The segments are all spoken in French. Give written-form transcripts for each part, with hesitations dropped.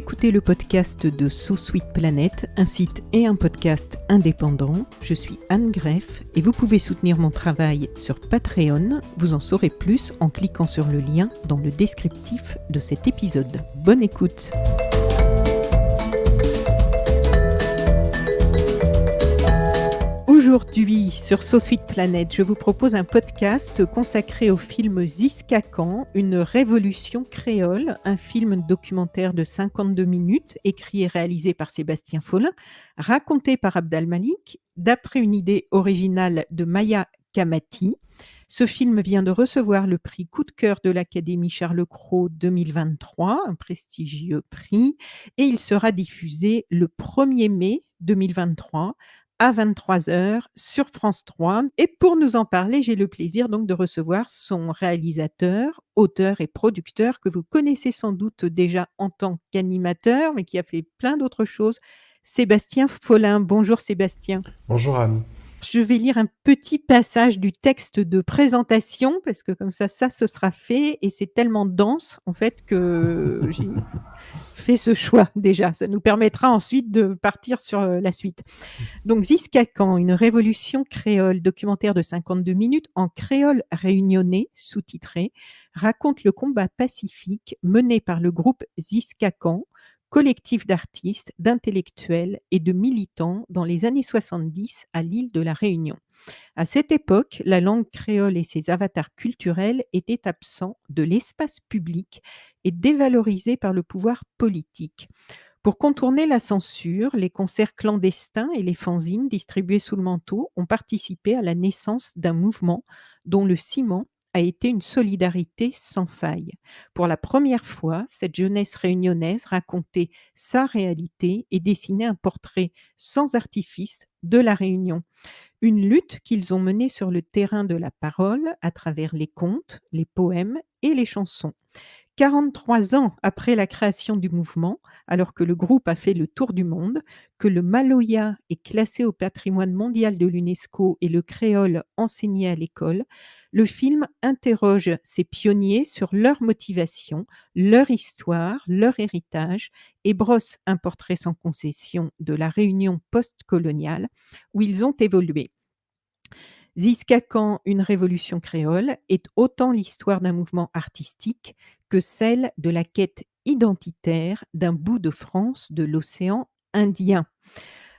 écoutez le podcast de So Sweet Planet, un site et un podcast indépendant. Je suis Anne Greff et vous pouvez soutenir mon travail sur Patreon. Vous en saurez plus en cliquant sur le lien dans le descriptif de cet épisode. Bonne écoute! Aujourd'hui, sur So Sweet Planet, je vous propose un podcast consacré au film Ziskakan, une révolution créole, un film documentaire de 52 minutes, écrit et réalisé par Sébastien Follin, raconté par Abdal Malik, d'après une idée originale de Maya Kamati. Ce film vient de recevoir le prix Coup de cœur de l'Académie Charles Cros 2023, un prestigieux prix, et il sera diffusé le 1er mai 2023 à 23h sur France 3. Et pour nous en parler, j'ai le plaisir donc de recevoir son réalisateur, auteur et producteur que vous connaissez sans doute déjà en tant qu'animateur, mais qui a fait plein d'autres choses, Sébastien Follin. Bonjour Sébastien. Bonjour Anne. Je vais lire un petit passage du texte de présentation parce que comme ça ce sera fait et c'est tellement dense en fait que j'ai fait ce choix déjà. Ça nous permettra ensuite de partir sur la suite. Donc Ziskakan, une révolution créole, documentaire de 52 minutes en créole réunionnais, sous-titré, raconte le combat pacifique mené par le groupe Ziskakan, collectif d'artistes, d'intellectuels et de militants dans les années 70 à l'île de la Réunion. À cette époque, la langue créole et ses avatars culturels étaient absents de l'espace public et dévalorisés par le pouvoir politique. Pour contourner la censure, les concerts clandestins et les fanzines distribués sous le manteau ont participé à la naissance d'un mouvement dont le ciment a été une solidarité sans faille. Pour la première fois, cette jeunesse réunionnaise racontait sa réalité et dessinait un portrait sans artifice de la Réunion. Une lutte qu'ils ont menée sur le terrain de la parole à travers les contes, les poèmes et les chansons. 43 ans après la création du mouvement, alors que le groupe a fait le tour du monde, que le maloya est classé au patrimoine mondial de l'UNESCO et le créole enseigné à l'école, le film interroge ces pionniers sur leur motivation, leur histoire, leur héritage et brosse un portrait sans concession de la Réunion post-coloniale où ils ont évolué. Ziskakan, une révolution créole, est autant l'histoire d'un mouvement artistique que celle de la quête identitaire d'un bout de France de l'océan Indien.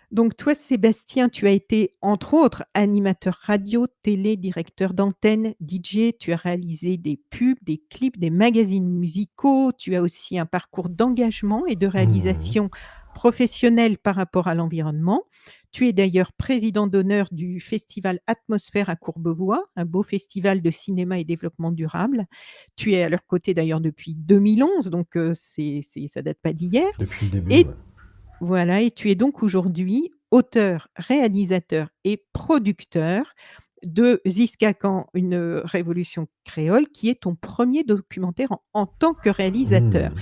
Donc toi, Sébastien, tu as été, entre autres, animateur radio, télé, directeur d'antenne, DJ, tu as réalisé des pubs, des clips, des magazines musicaux, tu as aussi un parcours d'engagement et de Mmh. réalisation professionnelle par rapport à l'environnement. Tu es d'ailleurs président d'honneur du festival Atmosphère à Courbevoie, un beau festival de cinéma et développement durable. Tu es à leur côté d'ailleurs depuis 2011, donc ça date pas d'hier. Depuis le début, Et ouais. voilà, et tu es donc aujourd'hui auteur, réalisateur et producteur de Ziskakan, une révolution créole, qui est ton premier documentaire en tant que réalisateur. Mmh.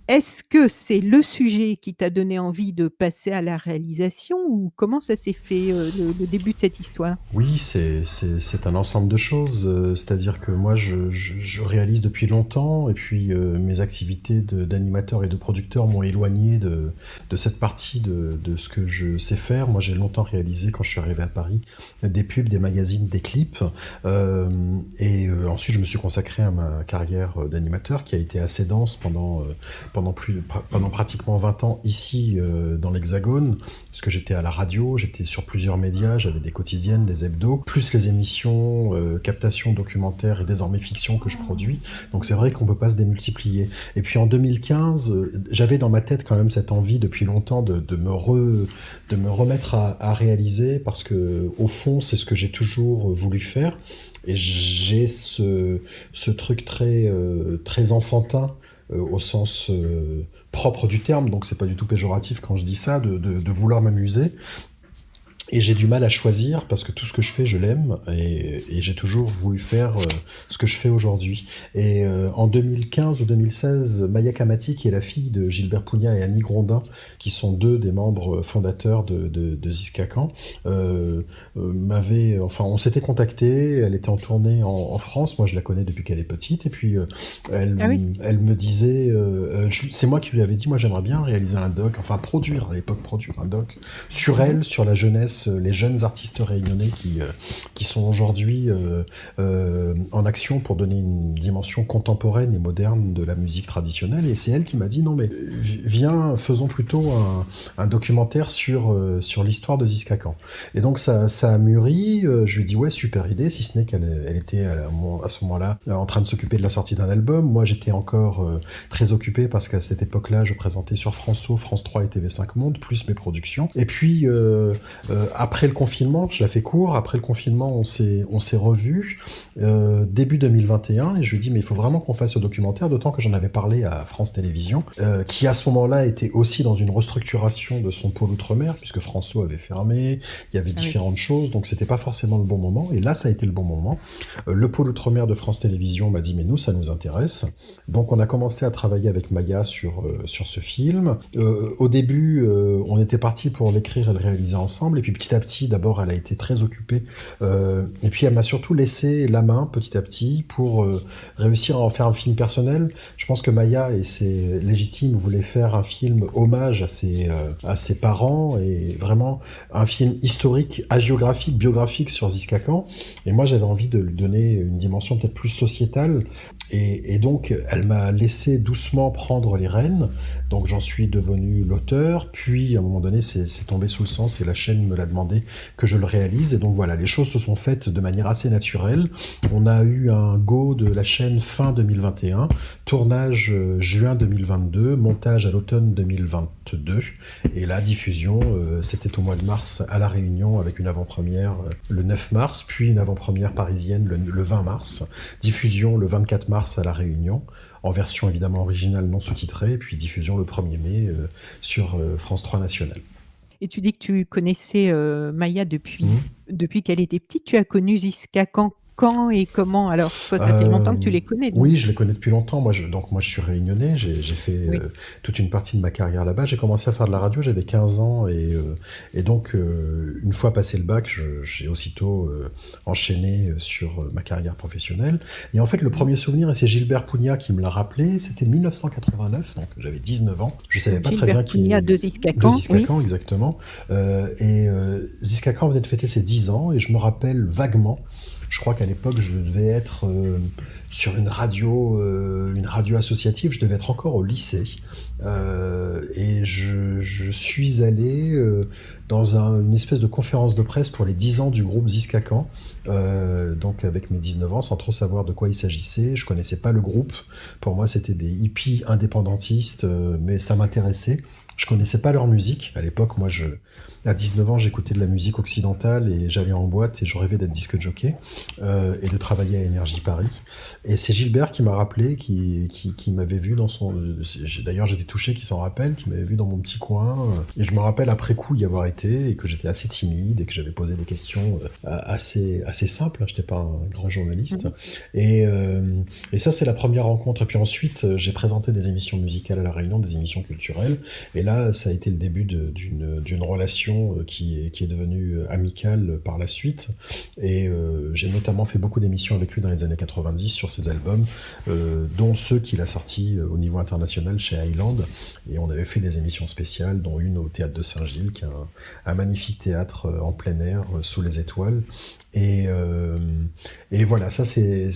Est-ce que c'est le sujet qui t'a donné envie de passer à la réalisation ou comment ça s'est fait, le début de cette histoire? Oui, c'est un ensemble de choses, c'est-à-dire que moi je réalise depuis longtemps et puis, mes activités d'animateur et de producteur m'ont éloigné de cette partie de ce que je sais faire. Moi, j'ai longtemps réalisé, quand je suis arrivé à Paris, des pubs, des magazines, des clips, ensuite je me suis consacré à ma carrière, d'animateur qui a été assez dense pendant pratiquement 20 ans ici, dans l'Hexagone, puisque j'étais à la radio, j'étais sur plusieurs médias, j'avais des quotidiennes, des hebdos, plus les émissions, captation documentaire et désormais fiction que je produis. Donc c'est vrai qu'on peut pas se démultiplier. Et puis en 2015, j'avais dans ma tête quand même cette envie depuis longtemps de me remettre à réaliser parce que au fond c'est ce que j'ai toujours voulu faire. Et j'ai ce truc très enfantin, au sens propre du terme, donc c'est pas du tout péjoratif quand je dis ça, de vouloir m'amuser. Et j'ai du mal à choisir parce que tout ce que je fais, je l'aime et j'ai toujours voulu faire ce que je fais aujourd'hui. Et en 2015 ou 2016, Maya Kamati, qui est la fille de Gilbert Pugna et Annie Grondin, qui sont deux des membres fondateurs de Ziska Khan, on s'était contacté. Elle était en tournée en France. Moi, je la connais depuis qu'elle est petite. Et puis, Ah oui? elle me disait, c'est moi qui lui avais dit, moi, j'aimerais bien réaliser un doc, enfin produire à l'époque, produire un doc sur Mmh. elle, sur la jeunesse, les jeunes artistes réunionnais qui sont aujourd'hui en action pour donner une dimension contemporaine et moderne de la musique traditionnelle. Et c'est elle qui m'a dit non mais viens, faisons plutôt un documentaire sur l'histoire de Ziska Khan. Et donc ça a mûri. Je lui ai dit ouais, super idée, si ce n'est qu'elle était à ce moment-là en train de s'occuper de la sortie d'un album. Moi j'étais encore très occupé parce qu'à cette époque-là je présentais sur France 3 et TV5 Monde, plus mes productions. Et puis après le confinement, je la fais court, après le confinement on s'est revus début 2021 et je lui ai dit mais il faut vraiment qu'on fasse ce documentaire, d'autant que j'en avais parlé à France Télévisions, qui à ce moment-là était aussi dans une restructuration de son pôle Outre-mer, puisque François avait fermé, il y avait Ah oui. différentes choses, donc c'était pas forcément le bon moment, et là ça a été le bon moment. Le pôle Outre-mer de France Télévisions m'a dit mais nous ça nous intéresse, donc on a commencé à travailler avec Maya sur ce film. Au début on était parti pour l'écrire et le réaliser ensemble, et puis petit à petit, d'abord elle a été très occupée, et puis elle m'a surtout laissé la main petit à petit pour réussir à en faire un film personnel. Je pense que Maya, et c'est légitime, voulait faire un film hommage à ses parents, et vraiment un film historique, hagiographique, biographique sur Ziska Khan, et moi j'avais envie de lui donner une dimension peut-être plus sociétale, et donc elle m'a laissé doucement prendre les rênes, donc j'en suis devenu l'auteur, puis à un moment donné c'est tombé sous le sens et la chaîne me l'a demandé que je le réalise, et donc voilà, les choses se sont faites de manière assez naturelle. On a eu un go de la chaîne fin 2021, tournage juin 2022, montage à l'automne 2022, et la diffusion c'était au mois de mars à La Réunion, avec une avant-première le 9 mars, puis une avant-première parisienne le 20 mars, diffusion le 24 mars à La Réunion, en version évidemment originale non sous-titrée, et puis diffusion le 1er mai sur France 3 National. Et tu dis que tu connaissais, Maya Mhm. depuis qu'elle était petite. Tu as connu Ziska quand et comment? Alors, toi, ça fait longtemps que tu Euh, les connais oui, donc? je les connais depuis longtemps. Moi, je suis réunionnais. J'ai fait Oui. toute une partie de ma carrière là-bas. J'ai commencé à faire de la radio, j'avais 15 ans. Et donc, une fois passé le bac, j'ai aussitôt enchaîné sur ma carrière professionnelle. Et en fait, le Mmh. premier souvenir, et c'est Gilbert Pugna qui me l'a rappelé, c'était 1989. Donc, j'avais 19 ans. Je savais Donc pas très Gilbert bien Pugna qui... de Ziska De Khan, Ziska oui. Khan, exactement. Ziska Khan venait de fêter ses 10 ans, et je me rappelle vaguement, je crois qu'à l'époque, je devais être sur une radio associative, je devais être encore au lycée. Et je suis allé dans une espèce de conférence de presse pour les 10 ans du groupe Ziska Khan, donc avec mes 19 ans, sans trop savoir de quoi il s'agissait. Je connaissais pas le groupe. Pour moi, c'était des hippies indépendantistes, mais ça m'intéressait. Je connaissais pas leur musique. À l'époque, à 19 ans, j'écoutais de la musique occidentale et j'allais en boîte et je rêvais d'être disque jockey et de travailler à Énergie Paris. Et c'est Gilbert qui m'a rappelé, qui m'avait vu dans son... D'ailleurs, j'étais touché qu'il s'en rappelle, qui m'avait vu dans mon petit coin. Et je me rappelle après coup y avoir été, et que j'étais assez timide et que j'avais posé des questions assez simples. Je n'étais pas un grand journaliste. Mmh. Et, et ça, c'est la première rencontre. Et puis ensuite, j'ai présenté des émissions musicales à La Réunion, des émissions culturelles. Et là, ça a été le début d'une relation qui est devenue amicale par la suite. Et j'ai notamment fait beaucoup d'émissions avec lui dans les années 90 sur ses albums, dont ceux qu'il a sortis au niveau international chez Highland. Et on avait fait des émissions spéciales, dont une au Théâtre de Saint-Gilles, qui est un magnifique théâtre en plein air, sous les étoiles. Et, euh, et voilà,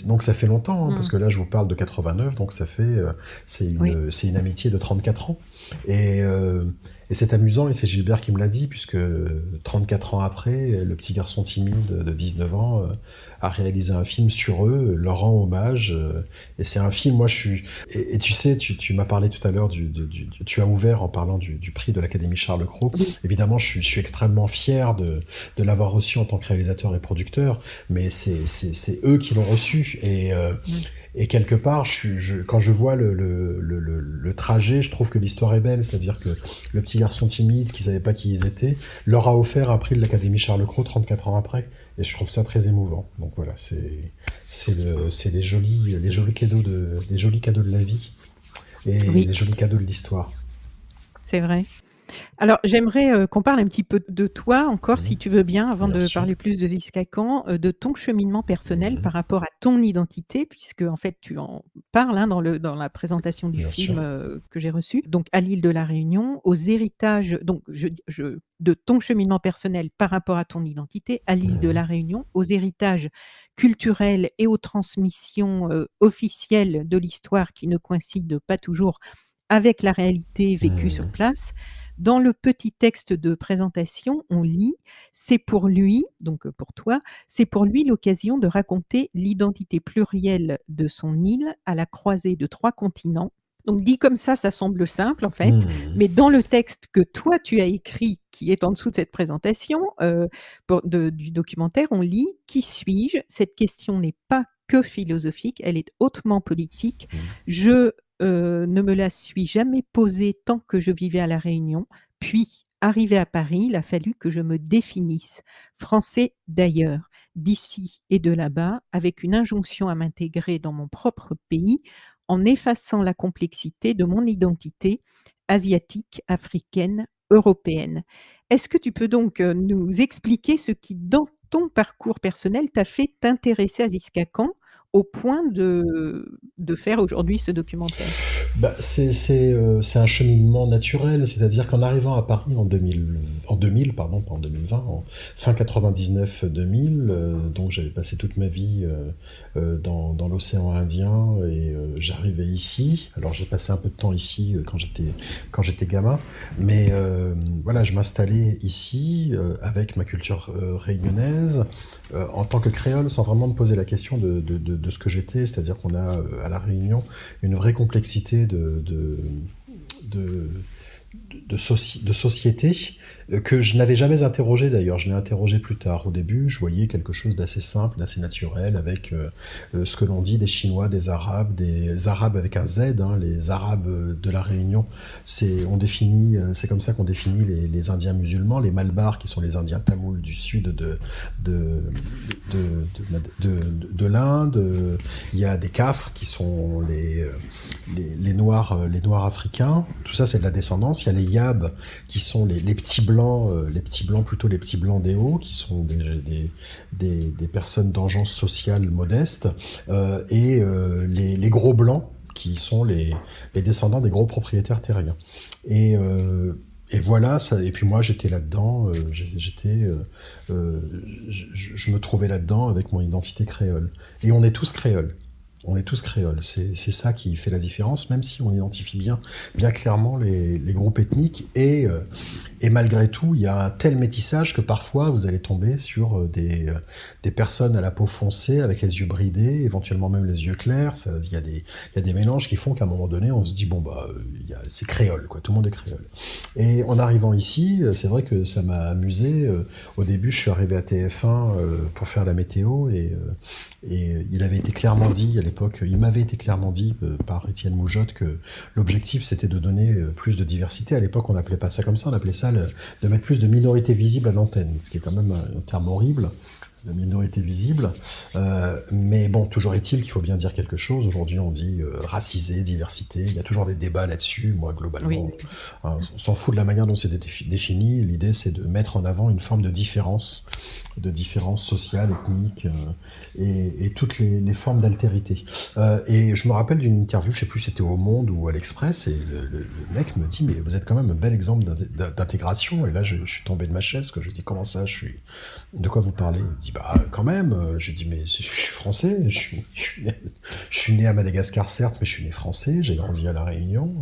donc ça fait longtemps, hein, parce Mmh. que là je vous parle de 89, donc Oui. c'est une amitié de 34 ans. Et, euh, et c'est amusant, et c'est Gilbert qui me l'a dit, puisque 34 ans après, le petit garçon timide de 19 ans a réalisé un film sur eux, leur rend hommage. Et c'est un film, moi je suis... Et tu sais, tu m'as parlé tout à l'heure, tu as ouvert en parlant du prix de l'Académie Charles Cros. Oui. Évidemment, je suis extrêmement fier de l'avoir reçu en tant que réalisateur et producteur, mais c'est eux qui l'ont reçu. Mmh. Et quelque part, quand je vois le trajet, je trouve que l'histoire est belle. C'est-à-dire que le petit garçon timide qui savait pas qui ils étaient leur a offert un prix de l'Académie Charles Cros 34 ans après. Et je trouve ça très émouvant. Donc voilà, c'est les jolis cadeaux de la vie et Oui, les jolis cadeaux de l'histoire. c'est vrai. Alors, j'aimerais, qu'on parle un petit peu de toi encore, si Mhm. tu veux bien, avant Bien de sûr. parler plus de Ziska Khan, de ton cheminement personnel Mhm. par rapport à ton identité, puisque en fait, tu en parles, hein, dans la présentation du Bien film, sûr. que j'ai reçu. Donc à l'île de la Réunion, aux héritages donc je de ton cheminement personnel par rapport à ton identité, à l'île de Mhm. la Réunion, aux héritages culturels et aux transmissions, officielles de l'histoire qui ne coïncident pas toujours avec la réalité vécue sur Mhm. place. Dans le petit texte de présentation, on lit: «C'est pour lui», donc pour toi, «c'est pour lui l'occasion de raconter l'identité plurielle de son île à la croisée de 3 continents». Donc dit comme ça semble simple en fait, Mhm. mais dans le texte que toi tu as écrit, qui est en dessous de cette présentation, du documentaire, on lit: «Qui suis-je? Cette question n'est pas que philosophique, elle est hautement politique. Mhm. Je ne me la suis jamais posée tant que je vivais à La Réunion. Puis, arrivé à Paris, il a fallu que je me définisse. Français d'ailleurs, d'ici et de là-bas, avec une injonction à m'intégrer dans mon propre pays, en effaçant la complexité de mon identité asiatique, africaine, européenne». Est-ce que tu peux donc nous expliquer ce qui, dans ton parcours personnel, t'a fait t'intéresser à Ziska Khan au point de faire aujourd'hui ce documentaire? Bah, c'est un cheminement naturel, c'est-à-dire qu'en arrivant à Paris en 2000, pardon, pas en 2020, en fin 99-2000, donc j'avais passé toute ma vie dans l'océan Indien et j'arrivais ici. Alors j'ai passé un peu de temps ici quand j'étais gamin, mais voilà, je m'installais ici avec ma culture réunionnaise en tant que créole, sans vraiment me poser la question de ce que j'étais, c'est-à-dire qu'on a à La Réunion une vraie complexité de, de société que je n'avais jamais interrogé d'ailleurs. Je l'ai interrogé plus tard. Au début, je voyais quelque chose d'assez simple, d'assez naturel, avec ce que l'on dit des Chinois, des Arabes avec un Z, hein, les Arabes de la Réunion. C'est comme ça qu'on définit les Indiens musulmans, les Malbars qui sont les Indiens tamouls du sud de, de l'Inde. Il y a des Cafres qui sont les Noirs africains. Tout ça, c'est de la descendance. Il y a les Yabs qui sont les petits blancs, plutôt les petits blancs des Hauts, qui sont des personnes d'engeance sociale modeste, et les gros blancs qui sont les descendants des gros propriétaires terriens. Et, euh, et voilà, ça, et puis moi j'étais là-dedans, je me trouvais là-dedans avec mon identité créole. Et on est tous créoles. On est tous créoles. C'est ça qui fait la différence, même si on identifie bien clairement les groupes ethniques. Et malgré tout, il y a un tel métissage que parfois vous allez tomber sur des personnes à la peau foncée, avec les yeux bridés, éventuellement même les yeux clairs. Il y a des mélanges qui font qu'à un moment donné, on se dit, bon, bah, c'est créole, quoi. Tout le monde est créole. Et en arrivant ici, c'est vrai que ça m'a amusé. Au début, je suis arrivé à TF1 pour faire la météo et il avait été clairement dit à l'époque, il m'avait été clairement dit par Étienne Moujotte que l'objectif c'était de donner plus de diversité. À l'époque, on n'appelait pas ça comme ça, on appelait ça de mettre plus de minorités visibles à l'antenne, ce qui est quand même un terme horrible, de minorité visible. Mais bon, toujours est-il qu'il faut bien dire quelque chose. Aujourd'hui, on dit racisé, diversité. Il y a toujours des débats là-dessus. Moi, Oui, globalement, oui. on s'en fout de la manière dont c'est défini. L'idée, c'est de mettre en avant une forme de différence sociale, ethnique, et toutes les formes d'altérité. Et je me rappelle d'une interview, je sais plus si c'était au Monde ou à l'Express, et le mec me dit, mais vous êtes quand même un bel exemple d'intégration. Et là, je suis tombé de ma chaise, quoi. Je dis, comment ça, de quoi vous parlez? Il me dit, bah quand même. Je dis, mais je suis français, je suis né à Madagascar, certes, mais je suis né français, j'ai grandi à La Réunion.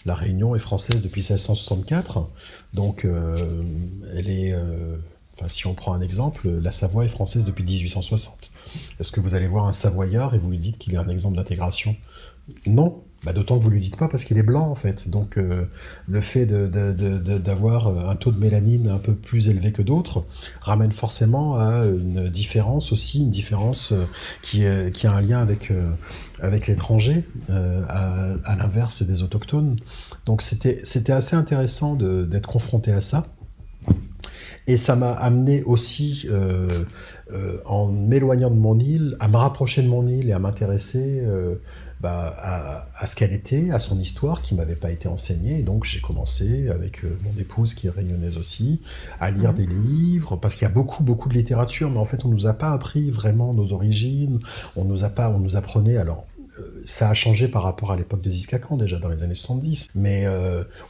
La Réunion est française depuis 1664, donc elle est... Enfin, si on prend un exemple, la Savoie est française depuis 1860. Est-ce que vous allez voir un Savoyard et vous lui dites qu'il est un exemple d'intégration? Non. Bah, d'autant que vous lui dites pas parce qu'il est blanc en fait. Donc le fait d'avoir un taux de mélanine un peu plus élevé que d'autres ramène forcément à une différence aussi, une différence qui a un lien avec l'étranger, à l'inverse des autochtones. Donc c'était assez intéressant d'être confronté à ça. Et ça m'a amené aussi, en m'éloignant de mon île, à me rapprocher de mon île et à m'intéresser à ce qu'elle était, à son histoire qui m'avait pas été enseignée. Et donc j'ai commencé, avec mon épouse qui est réunionnaise aussi, à lire Mmh. des livres, parce qu'il y a beaucoup, beaucoup de littérature, mais en fait on nous a pas appris vraiment nos origines, on nous apprenait, alors ça a changé par rapport à l'époque de Ziskakan, déjà dans les années 70. Mais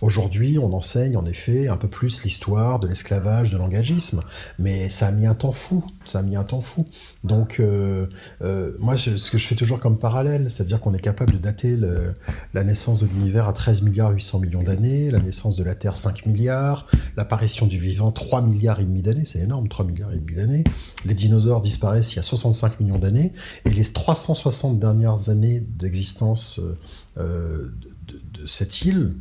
aujourd'hui, on enseigne en effet un peu plus l'histoire de l'esclavage, de l'engagisme. Mais ça a mis un temps fou. Ça a mis un temps fou. Donc, moi, ce que je fais toujours comme parallèle, c'est-à-dire qu'on est capable de dater la naissance de l'univers à 13 milliards 800 millions d'années, la naissance de la Terre 5 milliards, l'apparition du vivant 3 milliards et demi d'années, c'est énorme, 3 milliards et demi d'années. Les dinosaures disparaissent il y a 65 millions d'années. Et les 360 dernières années d'existence de cette île,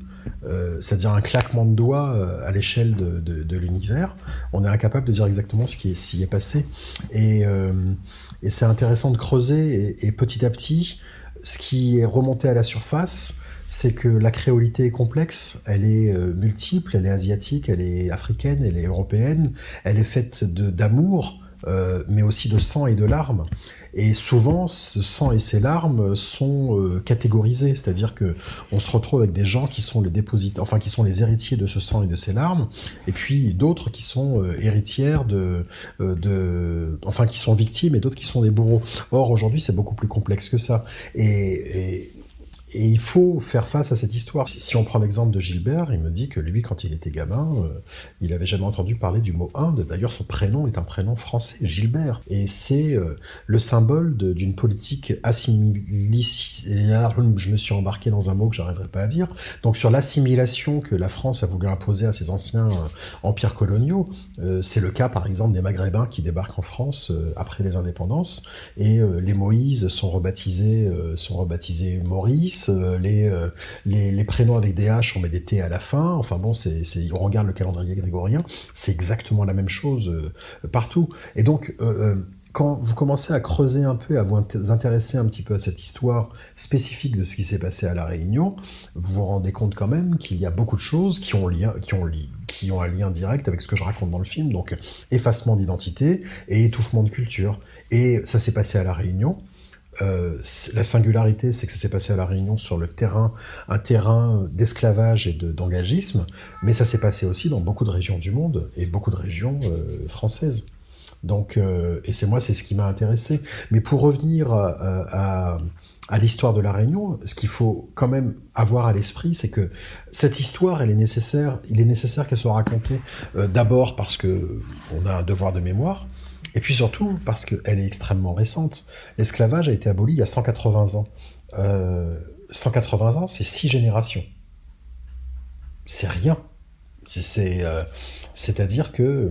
c'est-à-dire un claquement de doigts à l'échelle de l'univers, on est incapable de dire exactement ce qui s'y est passé. Et, euh, et c'est intéressant de creuser, et petit à petit, ce qui est remonté à la surface, c'est que la créolité est complexe, elle est multiple, elle est asiatique, elle est africaine, elle est européenne, elle est faite d'amour, mais aussi de sang et de larmes. Et souvent, ce sang et ces larmes sont catégorisés, c'est-à-dire que on se retrouve avec des gens qui sont les dépositaires, enfin qui sont les héritiers de ce sang et de ces larmes, et puis d'autres qui sont héritières enfin qui sont victimes, et d'autres qui sont des bourreaux. Or aujourd'hui, c'est beaucoup plus complexe que ça. Et, et il faut faire face à cette histoire. Si on prend l'exemple de Gilbert, il me dit que lui, quand il était gamin, il avait jamais entendu parler du mot Inde. D'ailleurs, son prénom est un prénom français, Gilbert. Et c'est le symbole d'une politique assimiliste. Je me suis embarqué dans un mot que j'arriverai pas à dire. Donc sur l'assimilation que la France a voulu imposer à ses anciens empires coloniaux, c'est le cas par exemple des Maghrébins qui débarquent en France après les indépendances. Et les Moïse sont rebaptisés Maurice. Les prénoms avec des H, on met des T à la fin. Enfin bon, on regarde le calendrier grégorien, c'est exactement la même chose partout. Et donc, quand vous commencez à creuser un peu, à vous intéresser un petit peu à cette histoire spécifique de ce qui s'est passé à La Réunion, vous vous rendez compte quand même qu'il y a beaucoup de choses qui ont un lien direct avec ce que je raconte dans le film, donc effacement d'identité et étouffement de culture. Et ça s'est passé à La Réunion. La singularité, c'est que ça s'est passé à La Réunion sur un terrain d'esclavage et d'engagisme, mais ça s'est passé aussi dans beaucoup de régions du monde et beaucoup de régions françaises. Donc, et c'est ce qui m'a intéressé. Mais pour revenir à l'histoire de La Réunion, ce qu'il faut quand même avoir à l'esprit, c'est que cette histoire, il est nécessaire qu'elle soit racontée d'abord parce que on a un devoir de mémoire, et puis surtout parce qu'elle est extrêmement récente. L'esclavage a été aboli il y a 180 ans. 180 ans, c'est 6 générations. C'est rien. C'est-à-dire que...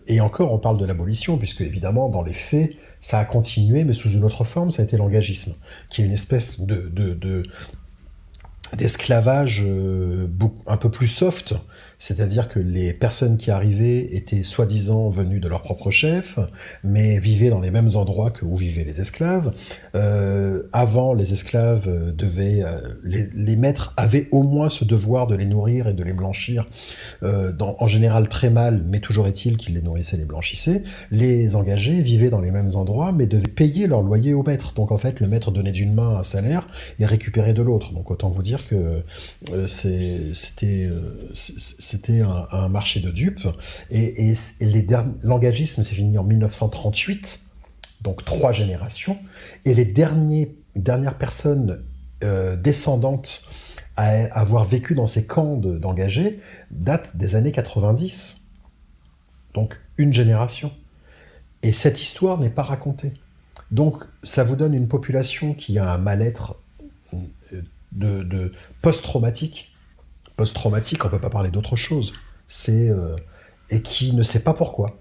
et encore, on parle de l'abolition, puisque évidemment, dans les faits, ça a continué, mais sous une autre forme, ça a été l'engagisme, qui est une espèce d'esclavage un peu plus soft, c'est-à-dire que les personnes qui arrivaient étaient soi-disant venues de leur propre chef, mais vivaient dans les mêmes endroits où vivaient les esclaves. Avant, les esclaves les maîtres avaient au moins ce devoir de les nourrir et de les blanchir, en général très mal, mais toujours est-il qu'ils les nourrissaient et les blanchissaient. Les engagés vivaient dans les mêmes endroits, mais devaient payer leur loyer au maître. Donc en fait, le maître donnait d'une main un salaire et récupérait de l'autre. Donc autant vous dire que c'était un marché de dupes. Et l'engagisme s'est fini en 1938, donc 3 générations. Et les dernières personnes descendantes à avoir vécu dans ces camps d'engagés datent des années 90. Donc une génération. Et cette histoire n'est pas racontée. Donc ça vous donne une population qui a un mal-être de post-traumatique. Post-traumatique, on ne peut pas parler d'autre chose. Et qui ne sait pas pourquoi.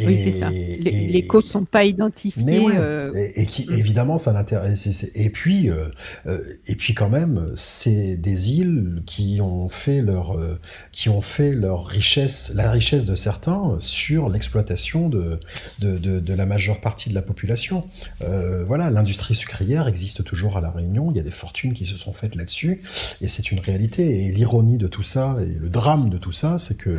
Oui, c'est ça. Les causes Et sont pas mais identifiées, ouais, et qui mmh, évidemment ça l'intéresse. Et puis quand même, c'est des îles qui ont fait leur richesse, la richesse de certains sur l'exploitation de la majeure partie de la population. Voilà, l'industrie sucrière existe toujours à La Réunion. Il y a des fortunes qui se sont faites là-dessus, et c'est une réalité. Et l'ironie de tout ça et le drame de tout ça, c'est que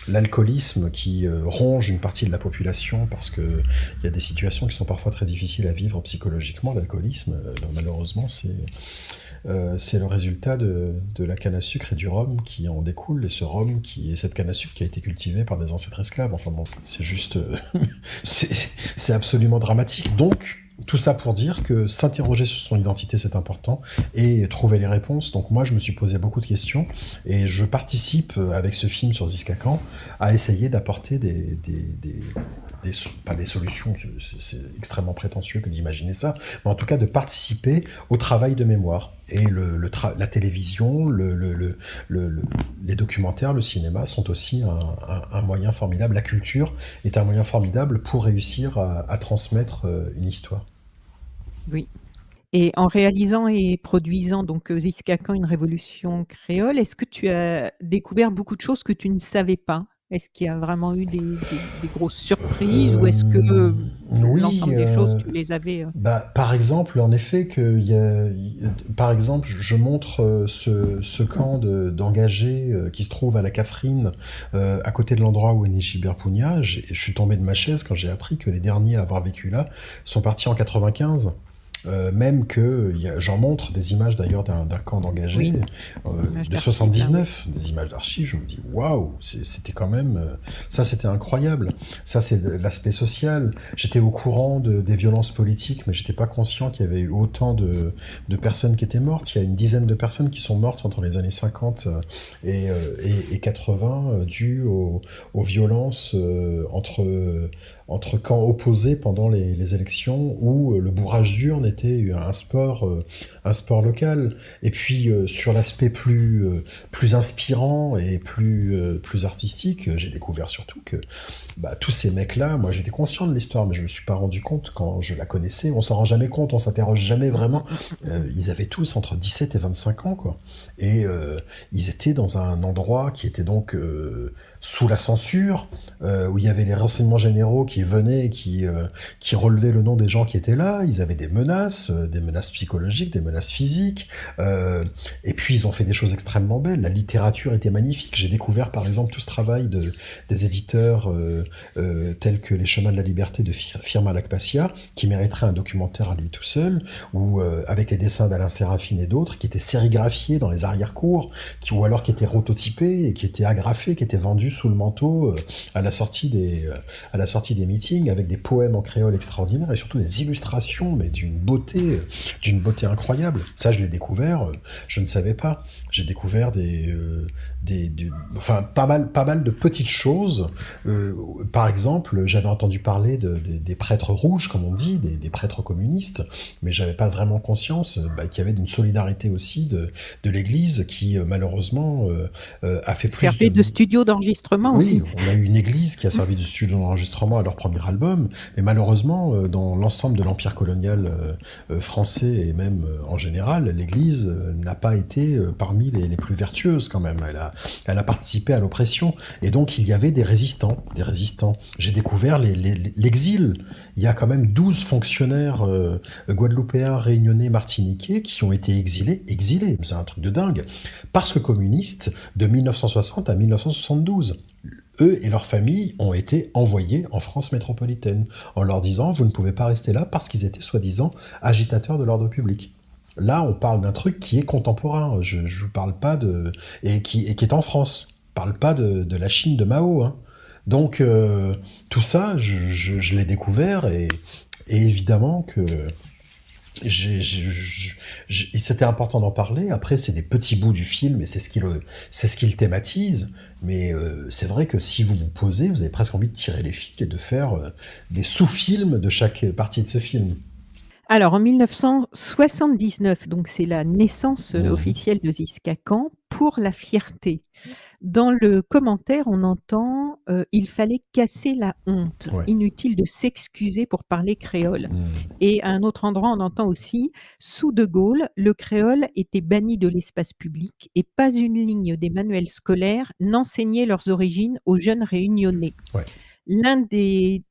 l'alcoolisme qui ronge une partie de la population parce que il y a des situations qui sont parfois très difficiles à vivre psychologiquement. L'alcoolisme, malheureusement, c'est le résultat de la canne à sucre et du rhum qui en découle, et ce rhum et cette canne à sucre qui a été cultivée par des ancêtres esclaves. Enfin bon, c'est juste, c'est absolument dramatique. Donc, tout ça pour dire que s'interroger sur son identité, c'est important, et trouver les réponses. Donc moi, je me suis posé beaucoup de questions, et je participe avec ce film sur Ziskakan à essayer d'apporter pas des solutions, c'est extrêmement prétentieux que d'imaginer ça, mais en tout cas de participer au travail de mémoire. Et la télévision, les documentaires, le cinéma sont aussi un moyen formidable. La culture est un moyen formidable pour réussir à transmettre une histoire. oui. Et en réalisant et produisant donc, Ziskakan, une révolution créole, est-ce que tu as découvert beaucoup de choses que tu ne savais pas? Est-ce qu'il y a vraiment eu des grosses surprises ou est-ce que, Oui, l'ensemble des choses, tu les avais, bah, par exemple, en effet, par exemple, je montre ce camp d'engagés qui se trouve à la Cafrine, à côté de l'endroit où est né Gilbert Pugnat. Je suis tombé de ma chaise quand j'ai appris que les derniers à avoir vécu là sont partis en 95. Même que j'en montre des images d'ailleurs d'un camp d'engagés oui, images de d'archives là, oui. 79, des images d'archives. Je me dis waouh, c'était quand même ça, c'était incroyable. Ça, c'est l'aspect social. J'étais au courant des violences politiques, mais j'étais pas conscient qu'il y avait eu autant de personnes qui étaient mortes. Il y a une dizaine de personnes qui sont mortes entre les années 50 et 80 dues aux violences entre camps opposés pendant les élections, où le bourrage d'urne était un sport local. Et puis sur l'aspect plus inspirant et plus artistique, j'ai découvert surtout que bah, tous ces mecs-là, moi j'étais conscient de l'histoire, mais je me suis pas rendu compte quand je la connaissais. On s'en rend jamais compte, on s'interroge jamais vraiment. Ils avaient tous entre 17 et 25 ans, quoi. Et ils étaient dans un endroit qui était donc sous la censure, où il y avait les renseignements généraux qui venaient, qui relevaient le nom des gens qui étaient là. Ils avaient des menaces psychologiques, des menaces physiques. Et puis ils ont fait des choses extrêmement belles. La littérature était magnifique. J'ai découvert par exemple tout ce travail des éditeurs tels que Les Chemins de la Liberté de Firmin Lacpacia, qui mériterait un documentaire à lui tout seul, ou avec les dessins d'Alain Sérafine et d'autres, qui étaient sérigraphiés dans les arrière-cours, ou alors qui étaient rototypés et qui étaient agrafés, qui étaient vendus sous le manteau à la sortie des meetings, avec des poèmes en créole extraordinaires et surtout des illustrations, mais d'une beauté incroyable. Ça, je l'ai découvert, je ne savais pas. J'ai découvert enfin, pas mal de petites choses. Par exemple, j'avais entendu parler des prêtres rouges, comme on dit, des prêtres communistes, mais j'avais pas vraiment conscience qu'il y avait une solidarité aussi de l'Église qui, malheureusement, a fait plus Servait de... de studio d'enregistrement Oui, aussi. on a eu une église qui a servi de studio d'enregistrement à leur premier album, mais malheureusement, dans l'ensemble de l'empire colonial français et même en général, l'église n'a pas été parmi les plus vertueuses quand même. Elle a participé à l'oppression, et donc il y avait des résistants, des résistants. J'ai découvert l'exil. Il y a quand même 12 fonctionnaires guadeloupéens, réunionnais, martiniquais qui ont été exilés, c'est un truc de dingue, parce que communistes, de 1960 à 1972. Eux et leurs familles ont été envoyés en France métropolitaine, en leur disant vous ne pouvez pas rester là, parce qu'ils étaient soi-disant agitateurs de l'ordre public. Là, on parle d'un truc qui est contemporain. Je ne vous parle pas de... Et qui est en France. Je parle pas de la Chine de Mao, hein. Donc, tout ça, je l'ai découvert, et évidemment que c'était important d'en parler. Après, c'est des petits bouts du film, et c'est ce qui le thématise. Mais c'est vrai que si vous vous posez, vous avez presque envie de tirer les fils et de faire des sous-films de chaque partie de ce film. Alors en 1979, donc c'est la naissance, Mmh. officielle de Ziska Khan pour la fierté. Dans le commentaire, on entend, «Il fallait casser la honte. Ouais. Inutile de s'excuser pour parler créole» Mmh. et à un autre endroit, on entend aussi: «Sous De Gaulle, le créole était banni de l'espace public et pas une ligne des manuels scolaires n'enseignait leurs origines aux jeunes réunionnais». Ouais. L'un des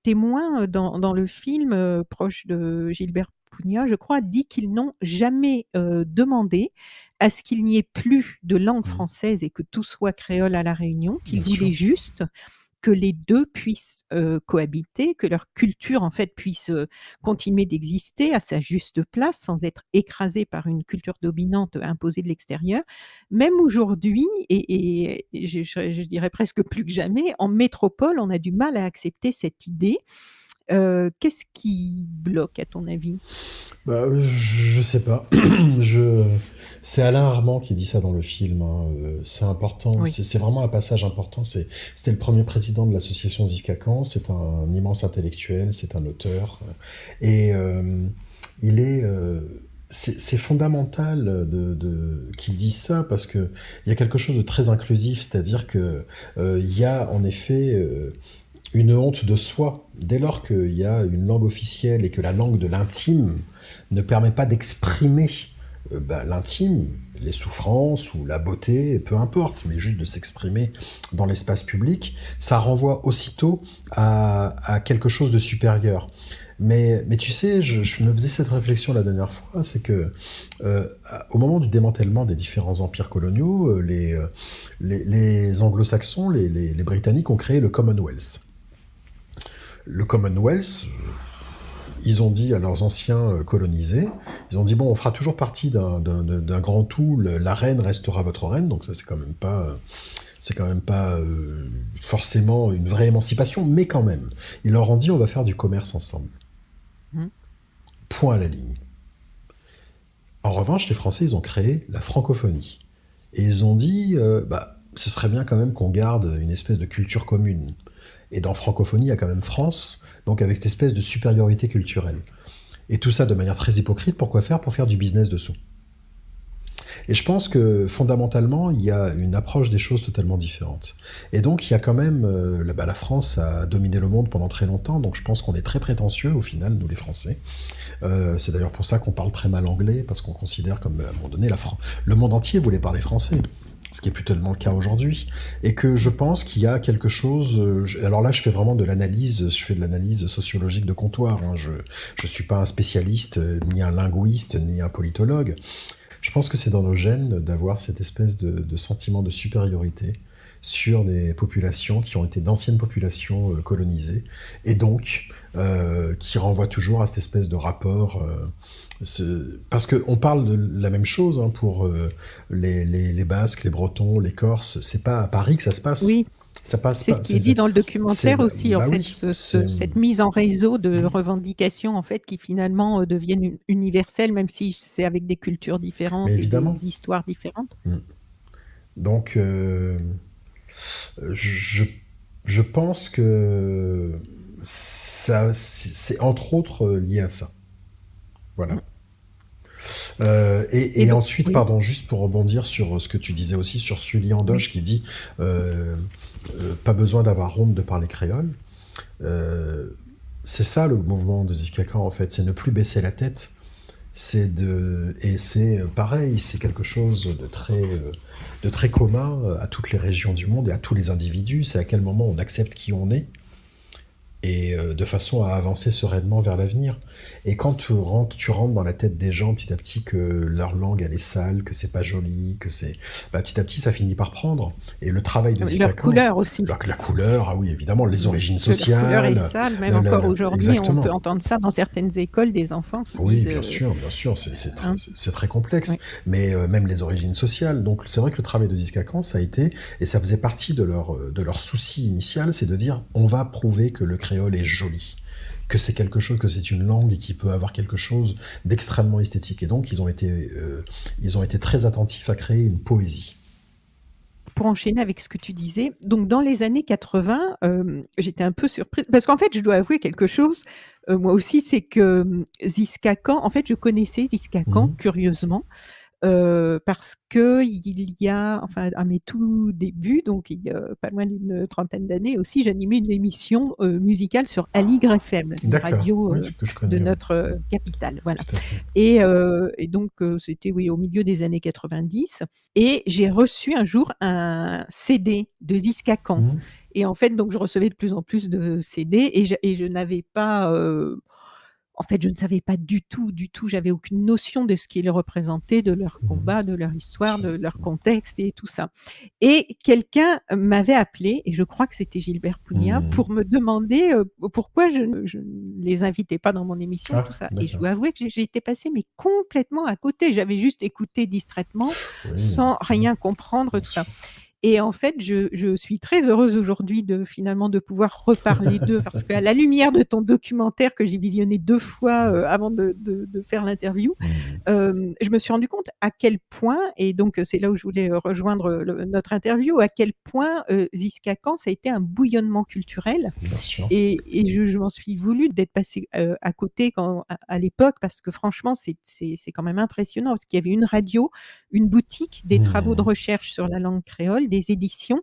témoins, dans le film, proche de Gilbert Pugnat, je crois, dit qu'ils n'ont jamais, demandé à ce qu'il n'y ait plus de langue Mmh. française et que tout soit créole à La Réunion, qu'ils Bien sûr. voulaient juste que les 2 puissent, cohabiter, que leur culture, en fait, puisse, continuer d'exister à sa juste place, sans être écrasée par une culture dominante imposée de l'extérieur. Même aujourd'hui et je dirais presque plus que jamais, en métropole, on a du mal à accepter cette idée. Qu'est-ce qui bloque à ton avis? Bah, je sais pas. Je C'est Alain Armand qui dit ça dans le film, hein, c'est important, Oui. c'est vraiment un passage important. C'était le premier président de l'association Ziskakan, c'est un immense intellectuel, c'est un auteur, et il est, c'est fondamental qu'il dise ça parce que il y a quelque chose de très inclusif, c'est-à-dire que il y a en effet une honte de soi. Dès lors qu'il y a une langue officielle et que la langue de l'intime ne permet pas d'exprimer l'intime, les souffrances ou la beauté, peu importe, mais juste de s'exprimer dans l'espace public, ça renvoie aussitôt à quelque chose de supérieur. Mais tu sais, je me faisais cette réflexion la dernière fois, c'est que euh, au moment du démantèlement des différents empires coloniaux, les anglo-saxons, les Britanniques ont créé le Commonwealth. Le Commonwealth, ils ont dit à leurs anciens colonisés, ils ont dit bon, on fera toujours partie d'un grand tout, la reine restera votre reine, donc ça c'est quand même pas forcément une vraie émancipation, mais quand même, ils leur ont dit on va faire du commerce ensemble. Mmh. Point à la ligne. En revanche, les Français, ils ont créé la francophonie. Et ils ont dit, ce serait bien quand même qu'on garde une espèce de culture commune. Et dans francophonie, il y a quand même France, donc avec cette espèce de supériorité culturelle. Et tout ça de manière très hypocrite, pourquoi faire? Pour faire du business dessous. Et je pense que fondamentalement, il y a une approche des choses totalement différente. Et donc, il y a quand même, la France a dominé le monde pendant très longtemps, donc je pense qu'on est très prétentieux au final, nous les Français. C'est d'ailleurs pour ça qu'on parle très mal anglais, parce qu'on considère comme, à un moment donné, le monde entier voulait parler français. Ce qui est plus tellement le cas aujourd'hui. Et que je pense qu'il y a quelque chose. Alors là, je fais vraiment de l'analyse, je fais de l'analyse sociologique de comptoir. Hein. Je ne suis pas un spécialiste, ni un linguiste, ni un politologue. Je pense que c'est dans nos gènes d'avoir cette espèce de sentiment de supériorité sur des populations qui ont été d'anciennes populations colonisées, et donc qui renvoient toujours à cette espèce de rapport. Parce qu'on parle de la même chose hein, pour les Basques, les Bretons, les Corses. C'est pas à Paris que ça se passe. Oui. Ça passe C'est ce pas. qui est dit dans le documentaire aussi, en Bah fait, oui, c'est. cette mise en réseau de revendications, en fait, qui finalement, deviennent universelles, même si c'est avec des cultures Mais différentes et évidemment. des histoires différentes. Mm. Donc, je, je pense que ça, c'est entre autres lié à ça. Voilà. Mmh. Et Et donc ensuite, oui, pardon, juste pour rebondir sur ce que tu disais aussi sur Sully oui. Andoche qui dit euh, pas besoin d'avoir honte de parler créole. Euh, c'est ça le mouvement de Ziskaka en fait, c'est ne plus baisser la tête. Et c'est pareil, c'est quelque chose de très commun à toutes les régions du monde et à tous les individus. C'est à quel moment on accepte qui on est et de façon à avancer sereinement vers l'avenir. Et quand tu rentres dans la tête des gens petit à petit que leur langue elle est sale, que c'est pas joli, que c'est, petit à petit ça finit par prendre. Et le travail de Leur Zikakan, couleur aussi. la couleur, ah oui évidemment, les origines Que leur couleur est sociales, sale, même encore aujourd'hui, on peut exactement. entendre ça dans certaines écoles, des enfants qui Oui, disent, bien sûr, hein, c'est très complexe, ouais. mais même les origines sociales. Donc c'est vrai que le travail de Ziskakan, ça a été, et ça faisait partie de leur souci initial, c'est de dire on va prouver que le créole est joli, que c'est quelque chose, que c'est une langue et qui peut avoir quelque chose d'extrêmement esthétique. Et donc ils ont été très attentifs à créer une poésie. pour enchaîner avec ce que tu disais, donc dans les années 80, j'étais un peu surprise parce qu'en fait, je dois avouer quelque chose, moi aussi, c'est que, Ziska Khan en fait, je connaissais Ziska Khan Mhm. curieusement, parce qu'il y a enfin, à mes tout débuts, donc il y a pas loin d'une trentaine d'années aussi, j'animais une émission, musicale sur Aligre FM, une D'accord, radio, oui, que je de connais, oui, notre, capitale, voilà. tout à fait. Et donc c'était, oui, au milieu des années 90 et j'ai reçu un jour un CD de Ziska Khan Mhm. et en fait, donc je recevais de plus en plus de CD et je n'avais pas, en fait, je ne savais pas du tout, j'avais aucune notion de ce qu'ils représentaient, de leur Mhm. combat, de leur Bien histoire, sûr. de leur contexte et tout ça. Et quelqu'un m'avait appelé, et je crois que c'était Gilbert Pugnat, Mhm. pour me demander pourquoi je ne les invitais pas dans mon émission et tout Ah, ça. Et je d'accord. dois avouer que j'ai été passée mais complètement à côté. J'avais juste écouté distraitement, Oui, sans mhm, rien comprendre, bien tout ça. sûr. Et en fait, je suis très heureuse aujourd'hui de finalement de pouvoir reparler d'eux parce qu'à la lumière de ton documentaire que j'ai visionné 2 fois, avant de faire l'interview, Mhm. je me suis rendu compte à quel point et donc c'est là où je voulais, rejoindre notre interview, à quel point, Ziska Khan, ça a été un bouillonnement culturel Bien sûr. et je m'en suis voulu d'être passée, à côté à l'époque parce que franchement c'est quand même impressionnant parce qu'il y avait une radio, une boutique, des travaux de Mhm. recherche sur la langue créole, des éditions,